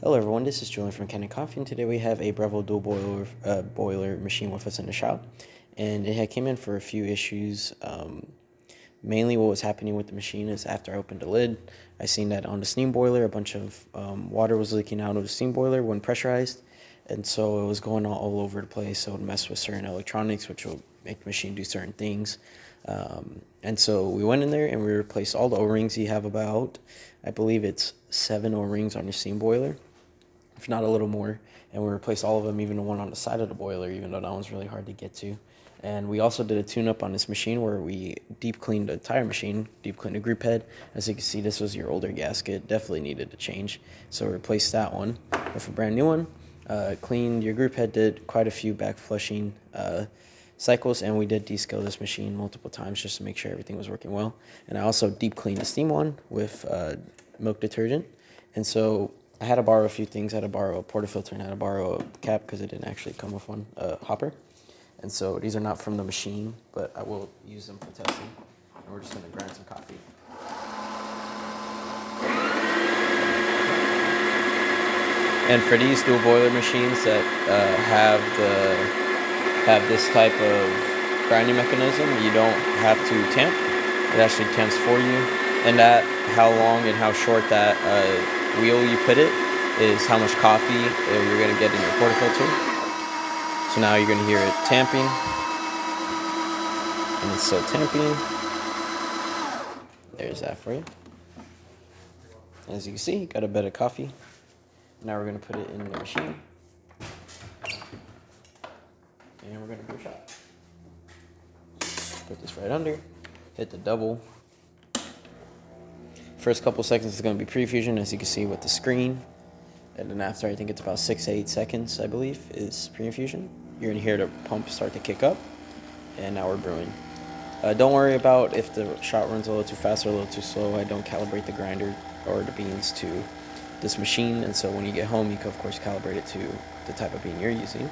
Hello everyone, this is Julian from Kanen and today we have a Breville dual boiler machine with us in the shop, and it had came in for a few issues. Mainly what was happening with the machine is after I opened the lid, I seen that on the steam boiler a bunch of water was leaking out of the steam boiler when pressurized, and so it was going all over the place, so it would mess with certain electronics, which will make the machine do certain things. And so we went in there and we replaced all the O-rings. You have about, I believe it's 7 O-rings on your steam boiler, if not a little more, and we replaced all of them, even the one on the side of the boiler, even though that one's really hard to get to. And we also did a tune-up on this machine where we deep cleaned the entire machine, deep cleaned the group head. As you can see, this was your older gasket, definitely needed to change, so we replaced that one with a brand new one. Cleaned your group head, did quite a few back flushing cycles, and we did descale this machine multiple times just to make sure everything was working well. And I also deep cleaned the steam one with milk detergent. And so I had to borrow a few things. I had to borrow a portafilter and I had to borrow a cap because it didn't actually come with one, hopper. And so these are not from the machine, but I will use them for testing. And we're just going to grind some coffee. And for these dual boiler machines that have this type of grinding mechanism, you don't have to tamp. It actually tamps for you. And that how long and how short that wheel you put it is how much coffee you're going to get in your portafilter. So now you're going to hear it tamping, and it's still tamping. There's that for you. As you can see, got a bit of coffee. Now we're going to put it in the machine, and we're going to do a shot. Put this right under, hit the double. First couple seconds is going to be pre-infusion, as you can see with the screen. And then after, I think it's about 6 to 8 seconds, I believe, is pre-infusion. You're going to hear the pump start to kick up, and now we're brewing. Don't worry about if the shot runs a little too fast or a little too slow. I don't calibrate the grinder or the beans to this machine, and so when you get home, you can, of course, calibrate it to the type of bean you're using.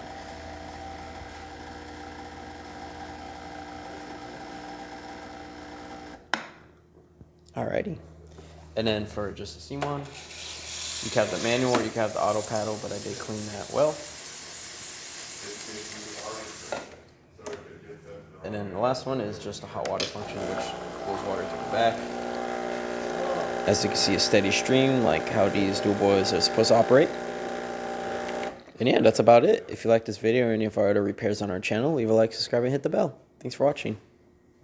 Alrighty. And then for just the steam one, you can have the manual or you can have the auto paddle, but I did clean that well. And then the last one is just a hot water function, which pulls water to the back. As you can see, a steady stream, like how these dual boilers are supposed to operate. And yeah, that's about it. If you like this video or any of our other repairs on our channel, leave a like, subscribe, and hit the bell. Thanks for watching.